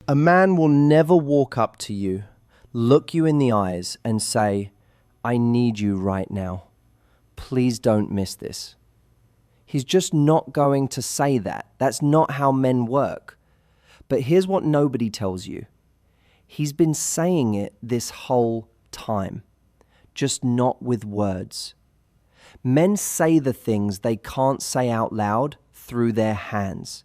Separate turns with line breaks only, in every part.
A man will never walk up to you, look you in the eyes and say, "I need you right now. Please don't miss this." He's just not going to say that. That's not how men work. But here's what nobody tells you. He's been saying it this whole time, just not with words. Men say the things they can't say out loud through their hands.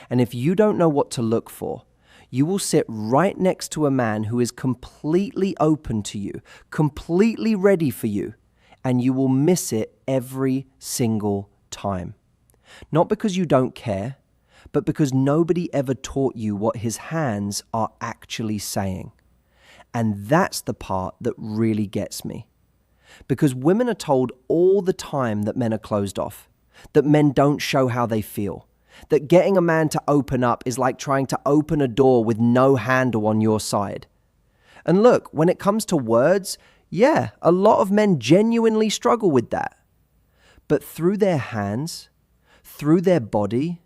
And if you don't know what to look for, you will sit right next to a man who is completely open to you, completely ready for you, and you will miss it every single time. Not because you don't care, but because nobody ever taught you what his hands are actually saying. And that's the part that really gets me. Because women are told all the time that men are closed off, that men don't show how they feel, that getting a man to open up is like trying to open a door with no handle on your side. And look, when it comes to words, yeah, a lot of men genuinely struggle with that. But through their hands, through their body,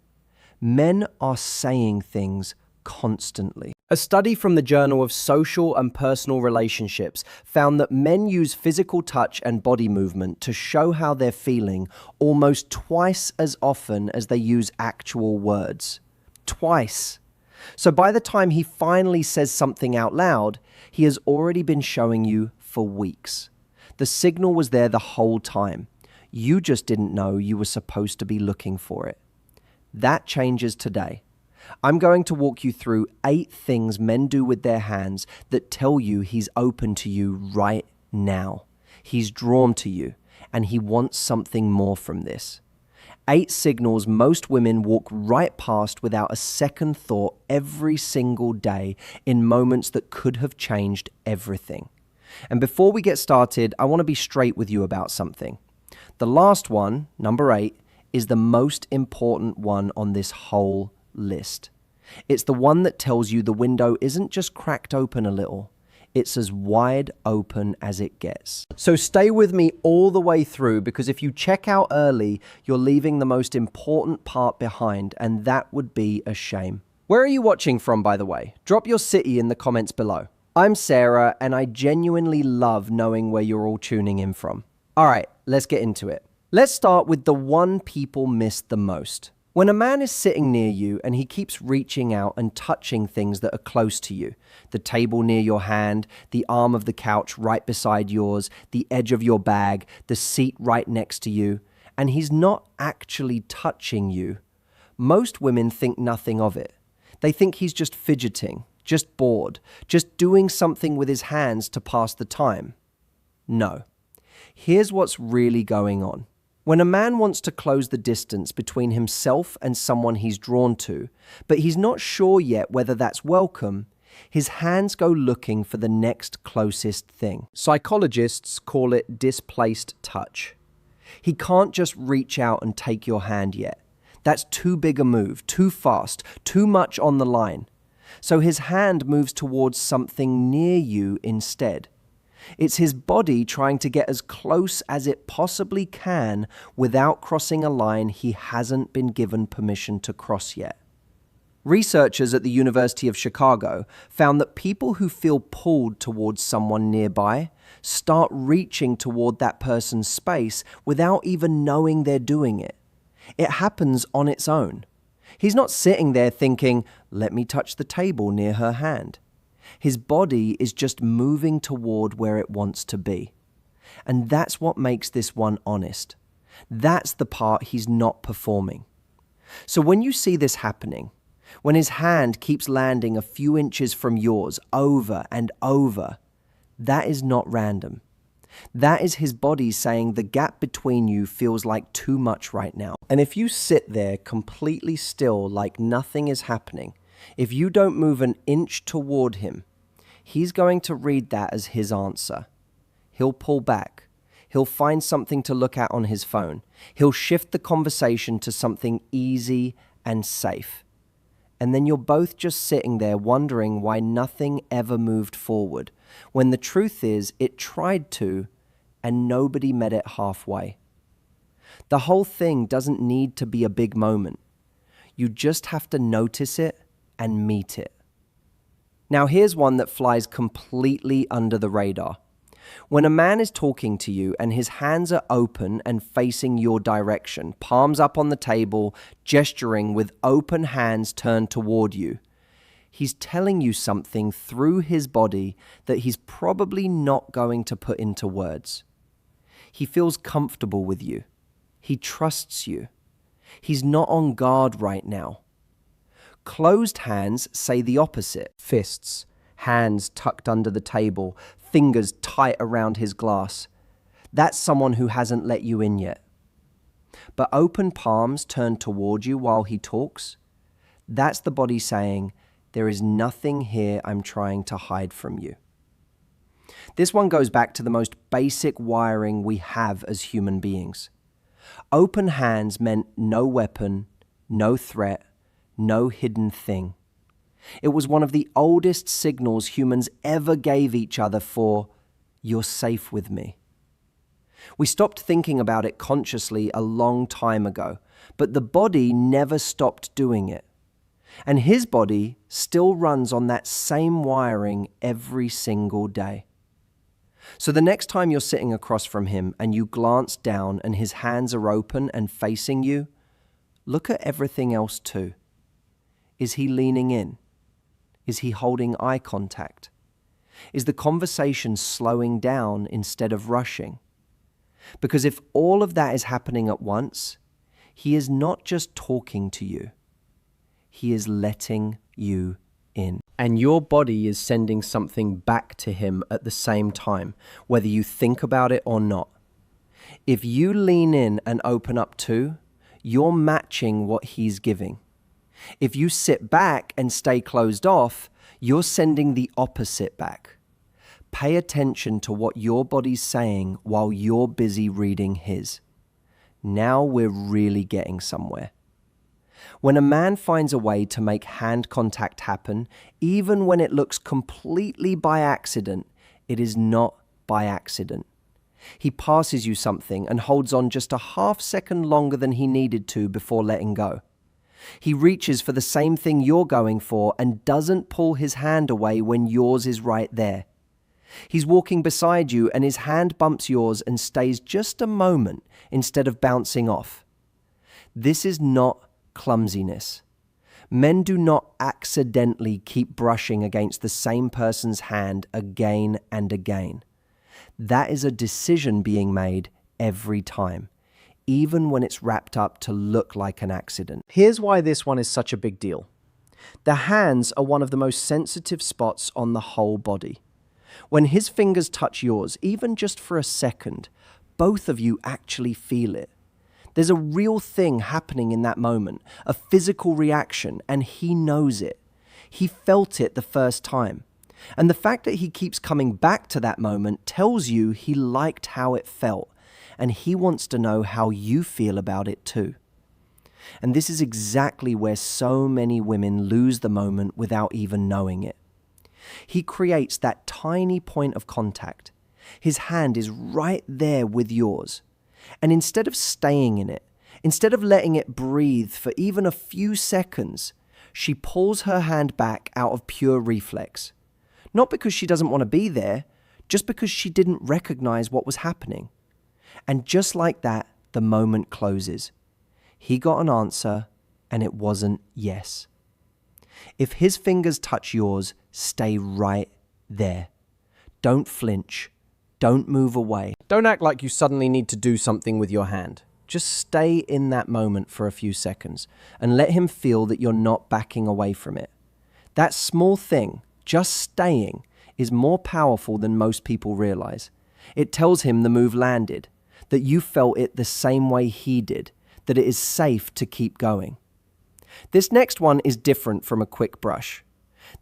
men are saying things constantly. A study from the Journal of Social and Personal Relationships found that men use physical touch and body movement to show how they're feeling almost twice as often as they use actual words. Twice. So by the time he finally says something out loud, he has already been showing you for weeks. The signal was there the whole time. You just didn't know you were supposed to be looking for it. That changes today. I'm going to walk you through 8 things men do with their hands that tell you he's open to you right now. He's drawn to you, and he wants something more from this. 8 signals most women walk right past without a second thought every single day in moments that could have changed everything. And before we get started, I want to be straight with you about something. The last one, number 8, is the most important one on this whole list. It's the one that tells you the window isn't just cracked open a little, it's as wide open as it gets. So stay with me all the way through, because if you check out early, you're leaving the most important part behind, and that would be a shame. Where are you watching from, by the way? Drop your city in the comments below. I'm Sarah, and I genuinely love knowing where you're all tuning in from. All right, let's get into it. Let's start with the one people miss the most. When a man is sitting near you and he keeps reaching out and touching things that are close to you, the table near your hand, the arm of the couch right beside yours, the edge of your bag, the seat right next to you, and he's not actually touching you, most women think nothing of it. They think he's just fidgeting, just bored, just doing something with his hands to pass the time. No. Here's what's really going on. When a man wants to close the distance between himself and someone he's drawn to, but he's not sure yet whether that's welcome, his hands go looking for the next closest thing. Psychologists call it displaced touch. He can't just reach out and take your hand yet. That's too big a move, too fast, too much on the line. So his hand moves towards something near you instead. It's his body trying to get as close as it possibly can without crossing a line he hasn't been given permission to cross yet. Researchers at the University of Chicago found that people who feel pulled towards someone nearby start reaching toward that person's space without even knowing they're doing it. It happens on its own. He's not sitting there thinking, "Let me touch the table near her hand." His body is just moving toward where it wants to be. And that's what makes this one honest. That's the part he's not performing. So when you see this happening, when his hand keeps landing a few inches from yours over and over, that is not random. That is his body saying the gap between you feels like too much right now. And if you sit there completely still like nothing is happening, if you don't move an inch toward him, he's going to read that as his answer. He'll pull back. He'll find something to look at on his phone. He'll shift the conversation to something easy and safe. And then you're both just sitting there wondering why nothing ever moved forward, when the truth is it tried to, and nobody met it halfway. The whole thing doesn't need to be a big moment. You just have to notice it and meet it. Now here's one that flies completely under the radar. When a man is talking to you and his hands are open and facing your direction, palms up on the table, gesturing with open hands turned toward you, he's telling you something through his body that he's probably not going to put into words. He feels comfortable with you. He trusts you. He's not on guard right now. Closed hands say the opposite. Fists, hands tucked under the table, fingers tight around his glass. That's someone who hasn't let you in yet. But open palms turned toward you while he talks, that's the body saying, there is nothing here I'm trying to hide from you. This one goes back to the most basic wiring we have as human beings. Open hands meant no weapon, no threat, no hidden thing. It was one of the oldest signals humans ever gave each other for, you're safe with me. We stopped thinking about it consciously a long time ago, but the body never stopped doing it. And his body still runs on that same wiring every single day. So the next time you're sitting across from him and you glance down and his hands are open and facing you, look at everything else too. Is he leaning in? Is he holding eye contact? Is the conversation slowing down instead of rushing? Because if all of that is happening at once, he is not just talking to you. He is letting you in. And your body is sending something back to him at the same time, whether you think about it or not. If you lean in and open up too, you're matching what he's giving. If you sit back and stay closed off, you're sending the opposite back. Pay attention to what your body's saying while you're busy reading his. Now we're really getting somewhere. When a man finds a way to make hand contact happen, even when it looks completely by accident, it is not by accident. He passes you something and holds on just a half second longer than he needed to before letting go. He reaches for the same thing you're going for and doesn't pull his hand away when yours is right there. He's walking beside you and his hand bumps yours and stays just a moment instead of bouncing off. This is not clumsiness. Men do not accidentally keep brushing against the same person's hand again and again. That is a decision being made every time, even when it's wrapped up to look like an accident.
Here's why this one is such a big deal. The hands are one of the most sensitive spots on the whole body. When his fingers touch yours, even just for a second, both of you actually feel it. There's a real thing happening in that moment, a physical reaction, and he knows it. He felt it the first time. And the fact that he keeps coming back to that moment tells you he liked how it felt, and he wants to know how you feel about it too. And this is exactly where so many women lose the moment without even knowing it. He creates that tiny point of contact. His hand is right there with yours. And instead of staying in it, instead of letting it breathe for even a few seconds, she pulls her hand back out of pure reflex. Not because she doesn't want to be there, just because she didn't recognize what was happening. And just like that, the moment closes. He got an answer, and it wasn't yes. If his fingers touch yours, stay right there. Don't flinch. Don't move away. Don't act like you suddenly need to do something with your hand. Just stay in that moment for a few seconds and let him feel that you're not backing away from it. That small thing, just staying, is more powerful than most people realize. It tells him the move landed, that you felt it the same way he did, that it is safe to keep going. This next one is different from a quick brush.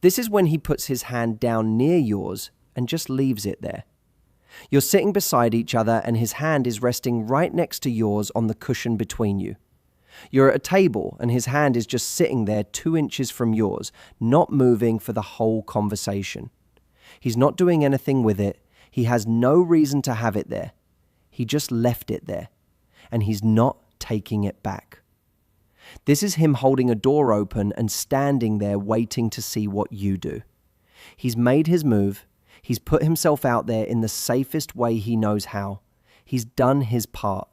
This is when he puts his hand down near yours and just leaves it there. You're sitting beside each other and his hand is resting right next to yours on the cushion between you. You're at a table and his hand is just sitting there 2 inches from yours, not moving for the whole conversation. He's not doing anything with it. He has no reason to have it there. He just left it there, and he's not taking it back. This is him holding a door open and standing there waiting to see what you do. He's made his move. He's put himself out there in the safest way he knows how. He's done his part.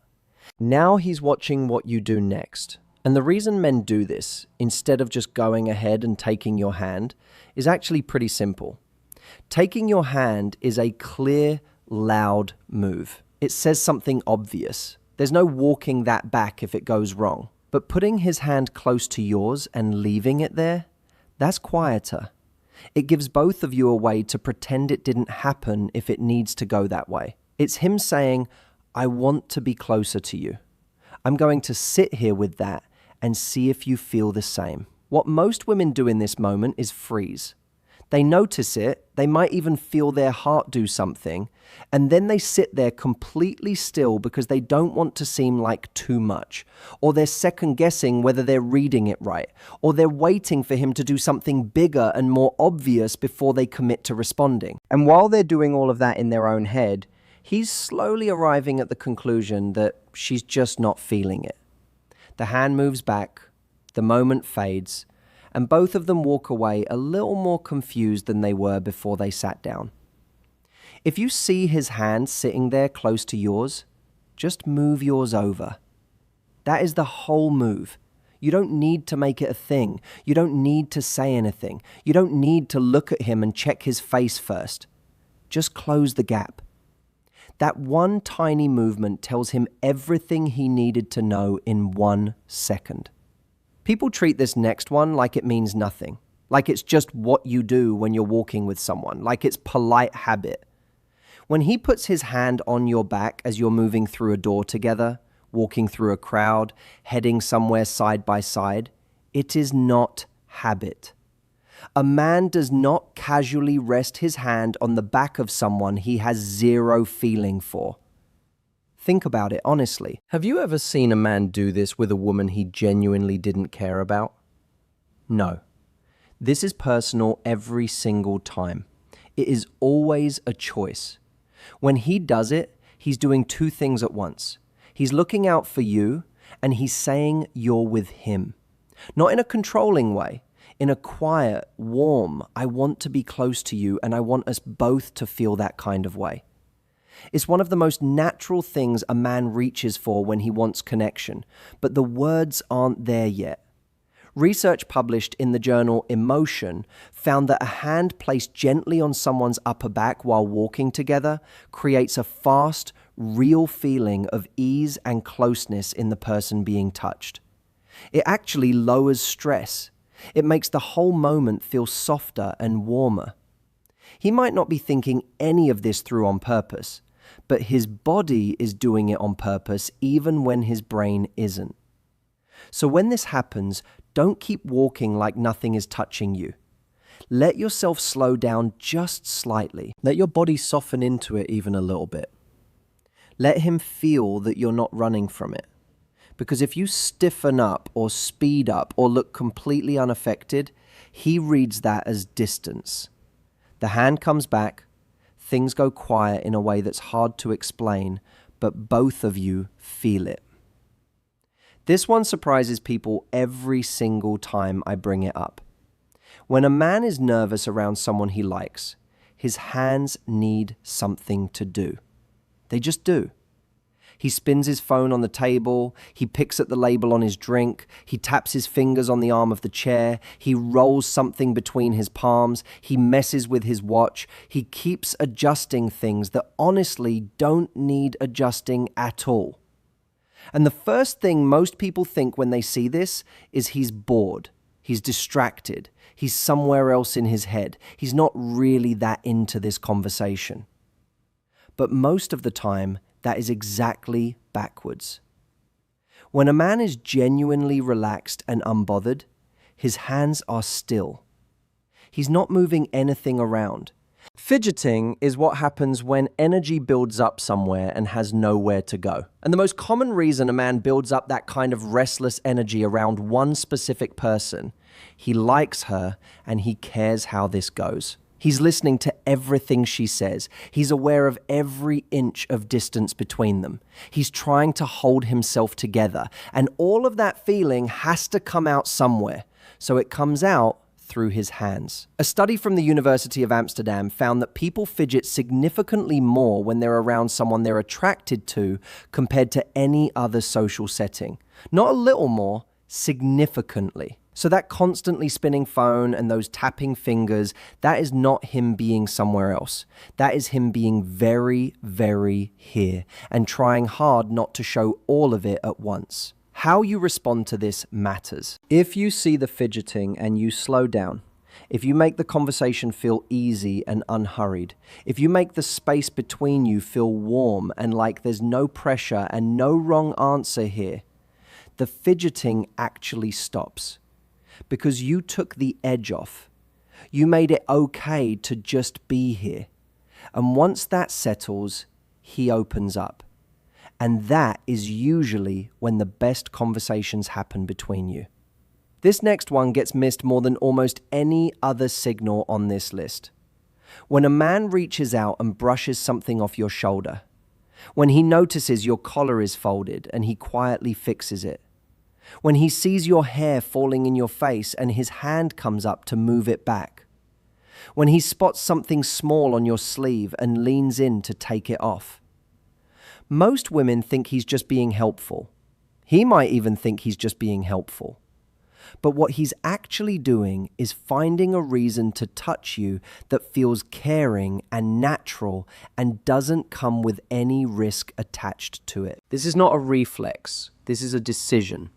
Now he's watching what you do next. And the reason men do this, instead of just going ahead and taking your hand, is actually pretty simple. Taking your hand is a clear, loud move. It says something obvious. There's no walking that back if it goes wrong. But putting his hand close to yours and leaving it there, that's quieter. It gives both of you a way to pretend it didn't happen if it needs to go that way. It's him saying, I want to be closer to you. I'm going to sit here with that and see if you feel the same. What most women do in this moment is freeze. They notice it, they might even feel their heart do something, and then they sit there completely still because they don't want to seem like too much, or they're second guessing whether they're reading it right, or they're waiting for him to do something bigger and more obvious before they commit to responding. And while they're doing all of that in their own head, he's slowly arriving at the conclusion that she's just not feeling it. The hand moves back, the moment fades, and both of them walk away a little more confused than they were before they sat down. If you see his hand sitting there close to yours, just move yours over. That is the whole move. You don't need to make it a thing. You don't need to say anything. You don't need to look at him and check his face first. Just close the gap. That one tiny movement tells him everything he needed to know in 1 second. People treat this next one like it means nothing, like it's just what you do when you're walking with someone, like it's polite habit. When he puts his hand on your back as you're moving through a door together, walking through a crowd, heading somewhere side by side, it is not habit. A man does not casually rest his hand on the back of someone he has zero feeling for. Think about it honestly. Have you ever seen a man do this with a woman he genuinely didn't care about? No. This is personal every single time. It is always a choice. When he does it, he's doing two things at once. He's looking out for you, and he's saying you're with him. Not in a controlling way, in a quiet, warm, I want to be close to you, and I want us both to feel that kind of way. It's one of the most natural things a man reaches for when he wants connection, but the words aren't there yet. Research published in the journal Emotion found that a hand placed gently on someone's upper back while walking together creates a fast, real feeling of ease and closeness in the person being touched. It actually lowers stress. It makes the whole moment feel softer and warmer. He might not be thinking any of this through on purpose, but his body is doing it on purpose even when his brain isn't. So when this happens, don't keep walking like nothing is touching you. Let yourself slow down just slightly. Let your body soften into it even a little bit. Let him feel that you're not running from it. Because if you stiffen up or speed up or look completely unaffected, he reads that as distance. The hand comes back, things go quiet in a way that's hard to explain, but both of you feel it. This one surprises people every single time I bring it up. When a man is nervous around someone he likes, his hands need something to do. They just do. He spins his phone on the table, he picks at the label on his drink, he taps his fingers on the arm of the chair, he rolls something between his palms, he messes with his watch, he keeps adjusting things that honestly don't need adjusting at all. And the first thing most people think when they see this is he's bored, he's distracted, he's somewhere else in his head, he's not really that into this conversation. But most of the time, that is exactly backwards. When a man is genuinely relaxed and unbothered, his hands are still. He's not moving anything around. Fidgeting is what happens when energy builds up somewhere and has nowhere to go. And the most common reason a man builds up that kind of restless energy around one specific person, he likes her and he cares how this goes. He's listening to everything she says. He's aware of every inch of distance between them. He's trying to hold himself together. And all of that feeling has to come out somewhere. So it comes out
through his hands. A study from the University of Amsterdam found that people fidget significantly more when they're around someone they're attracted to compared to any other social setting. Not a little more, significantly. So that constantly spinning phone and those tapping fingers, that is not him being somewhere else. That is him being very, very here and trying hard not to show all of it at once. How you respond to this matters. If you see the fidgeting and you slow down, if you make the conversation feel easy and unhurried, if you make the space between you feel warm and like there's no pressure and no wrong answer here, the fidgeting actually stops because you took the edge off. You made it okay to just be here. And once that settles, he opens up. And that is usually when the best conversations happen between you. This next one gets missed more than almost any other signal on this list. When a man reaches out and brushes something off your shoulder, when he notices your collar is folded and he quietly fixes it, when he sees your hair falling in your face and his hand comes up to move it back, when he spots something small on your sleeve and leans in to take it off. Most women think he's just being helpful. He might even think he's just being helpful. But what he's actually doing is finding a reason to touch you that feels caring and natural and doesn't come with any risk attached to it. This is not a reflex. This is a decision.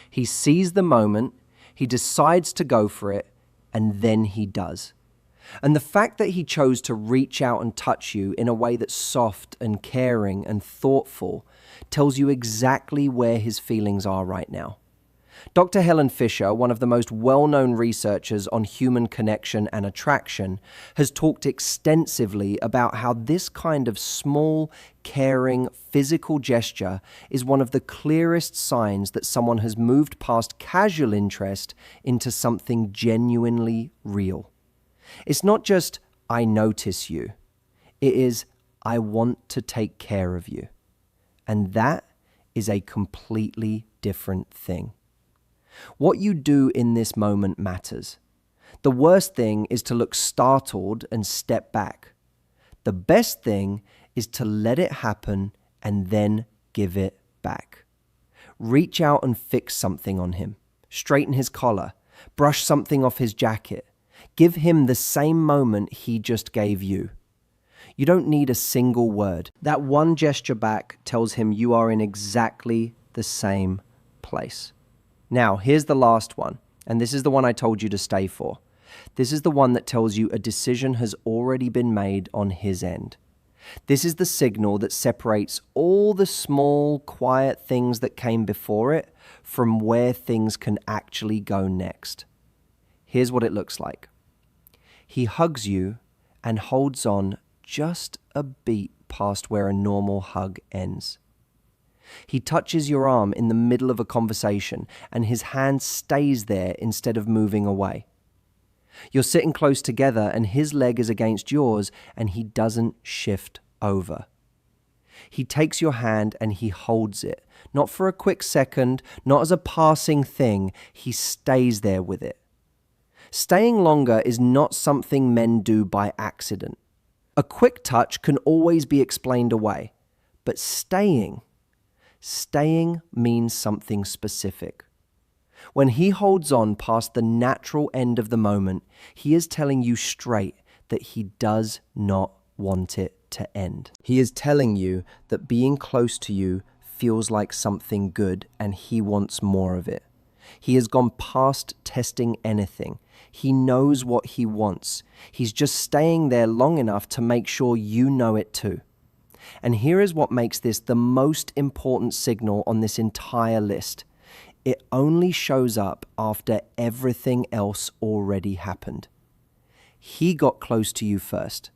He sees the moment, he decides to go for it, and then he does. And the fact that he chose to reach out and touch you in a way that's soft and caring and thoughtful tells you exactly where his feelings are right now. Dr. Helen Fisher, one of the most well-known researchers on human connection and attraction, has talked extensively about how this kind of small, caring, physical gesture is one of the clearest signs that someone has moved past casual interest into something genuinely real. It's not just, I notice you. It is, I want to take care of you. And that is a completely different thing. What you do in this moment matters. The worst thing is to look startled and step back. The best thing is to let it happen and then give it back. Reach out and fix something on him. Straighten his collar. Brush something off his jacket. Give him the same moment he just gave you. You don't need a single word. That one gesture back tells him you are in exactly the same place. Now, here's the last one, and this is the one I told you to stay for. This is the one that tells you a decision has already been made on his end. This is the signal that separates all the small, quiet things that came before it from where things can actually go next. Here's what it looks like. He hugs you and holds on just a beat past where a normal hug ends. He touches your arm in the middle of a conversation and his hand stays there instead of moving away. You're sitting close together and his leg is against yours and he doesn't shift over. He takes your hand and he holds it, not for a quick second, not as a passing thing. He stays there with it. Staying longer is not something men do by accident. A quick touch can always be explained away, but staying means something specific. When he holds on past the natural end of the moment, he is telling you straight that he does not want it to end. He is telling you that being close to you feels like something good and he wants more of it. He has gone past testing anything. He knows what he wants. He's just staying there long enough to make sure you know it too. And here is what makes this the most important signal on this entire list. It only shows up after everything else already happened. He got close to you first.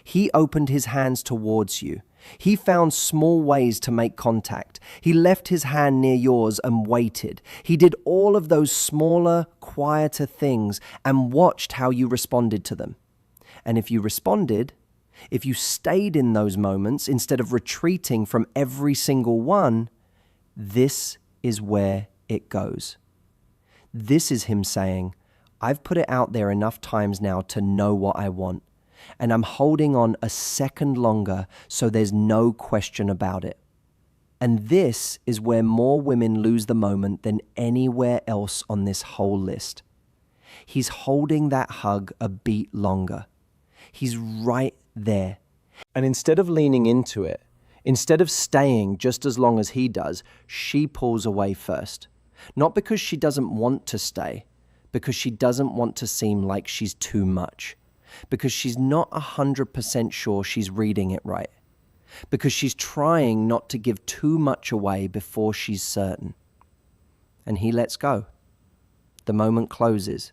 He opened his hands towards you. He found small ways to make contact. He left his hand near yours and waited. He did all of those smaller, quieter things and watched how you responded to them. And if you responded, if you stayed in those moments instead of retreating from every single one, this is where it goes. This is him saying, I've put it out there enough times now to know what I want, and I'm holding on a second longer so there's no question about it. And this is where more women lose the moment than anywhere else on this whole list. He's holding that hug a beat longer. He's right there. And instead of leaning into it, instead of staying just as long as he does, she pulls away first. Not because she doesn't want to stay, because she doesn't want to seem like she's too much, because she's not 100% sure she's reading it right, because she's trying not to give too much away before she's certain. And he lets go. The moment closes.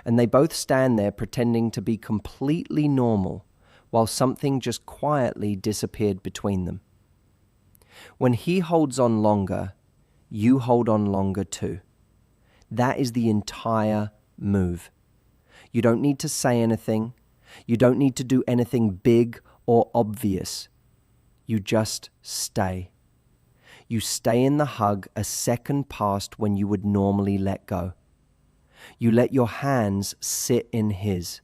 And they both stand there pretending to be completely normal while something just quietly disappeared between them. When he holds on longer, you hold on longer too. That is the entire move. You don't need to say anything. You don't need to do anything big or obvious. You just stay. You stay in the hug a second past when you would normally let go. You let your hands sit in his.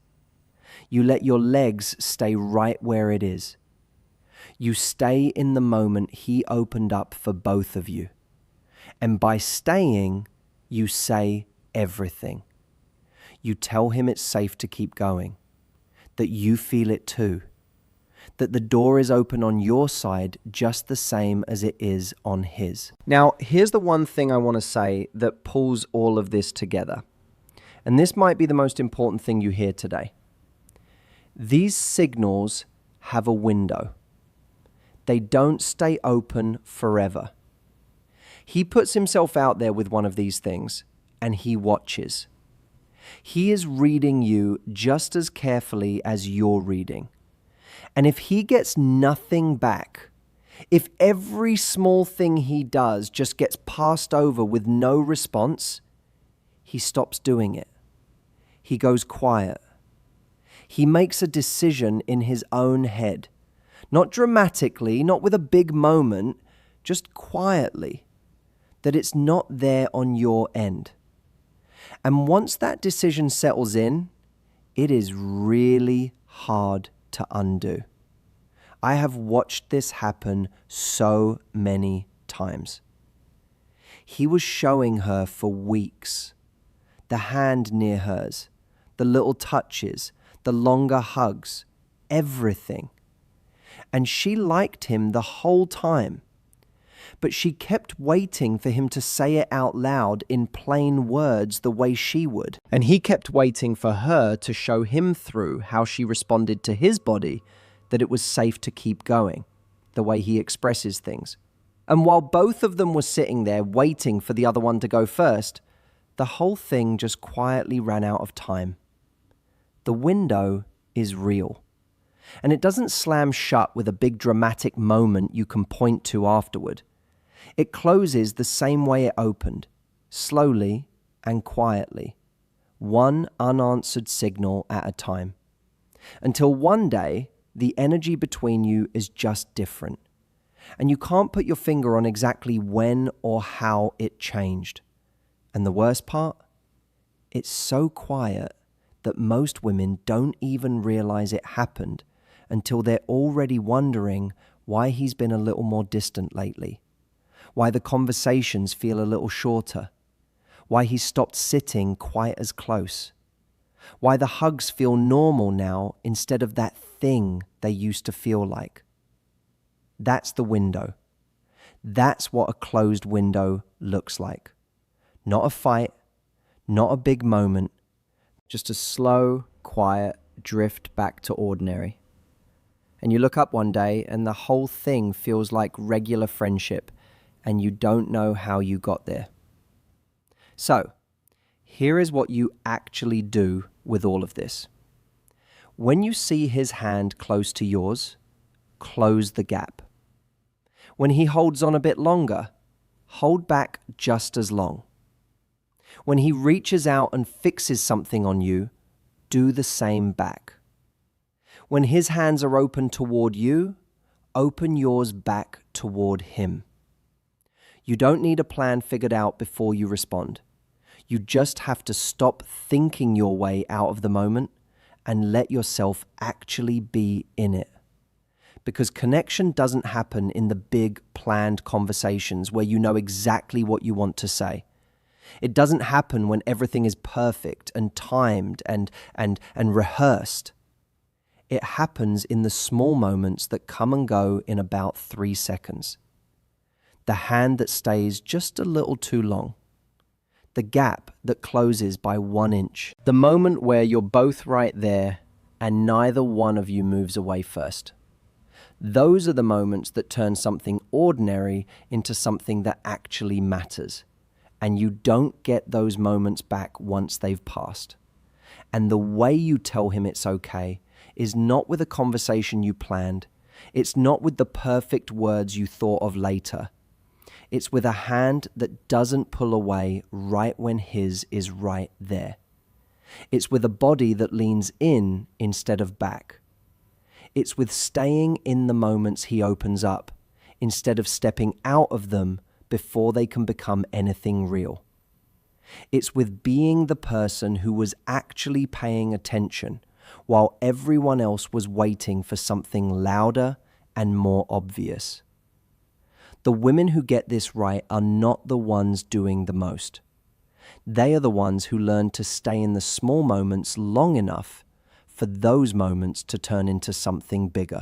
You let your legs stay right where it is. You stay in the moment he opened up for both of you. And by staying, you say everything. You tell him it's safe to keep going, that you feel it too, that the door is open on your side just the same as it is on his. Now, here's the one thing I want to say that pulls all of this together. And this might be the most important thing you hear today. These signals have a window. They don't stay open forever. He puts himself out there with one of these things, and he watches. He is reading you just as carefully as you're reading. And if he gets nothing back, if every small thing he does just gets passed over with no response, he stops doing it. He goes quiet. He makes a decision in his own head. Not dramatically, not with a big moment, just quietly, that it's not there on your end. And once that decision settles in, it is really hard to undo. I have watched this happen so many times. He was showing her for weeks. The hand near hers, the little touches, the longer hugs, everything. And she liked him the whole time. But she kept waiting for him to say it out loud in plain words the way she would. And he kept waiting for her to show him through how she responded to his body that it was safe to keep going, the way he expresses things. And while both of them were sitting there waiting for the other one to go first, the whole thing just quietly ran out of time. The window is real. And it doesn't slam shut with a big dramatic moment you can point to afterward. It closes the same way it opened, slowly and quietly, one unanswered signal at a time. Until one day, the energy between you is just different. And you can't put your finger on exactly when or how it changed. And the worst part? It's so quiet that most women don't even realize it happened until they're already wondering why he's been a little more distant lately, why the conversations feel a little shorter, why he stopped sitting quite as close, why the hugs feel normal now instead of that thing they used to feel like. That's the window. That's what a closed window looks like. Not a fight, not a big moment, just a slow, quiet drift back to ordinary. And you look up one day and the whole thing feels like regular friendship and you don't know how you got there. So, here is what you actually do with all of this. When you see his hand close to yours, close the gap. When he holds on a bit longer, hold back just as long. When he reaches out and fixes something on you, do the same back. When his hands are open toward you, open yours back toward him. You don't need a plan figured out before you respond. You just have to stop thinking your way out of the moment and let yourself actually be in it. Because connection doesn't happen in the big planned conversations where you know exactly what you want to say. It doesn't happen when everything is perfect and timed and rehearsed. It happens in the small moments that come and go in about 3 seconds. The hand that stays just a little too long. The gap that closes by 1 inch. The moment where you're both right there and neither one of you moves away first. Those are the moments that turn something ordinary into something that actually matters. And you don't get those moments back once they've passed. And the way you tell him it's okay is not with a conversation you planned. It's not with the perfect words you thought of later. It's with a hand that doesn't pull away right when his is right there. It's with a body that leans in instead of back. It's with staying in the moments he opens up instead of stepping out of them before they can become anything real. It's with being the person who was actually paying attention while everyone else was waiting for something louder and more obvious. The women who get this right are not the ones doing the most. They are the ones who learn to stay in the small moments long enough for those moments to turn into something bigger.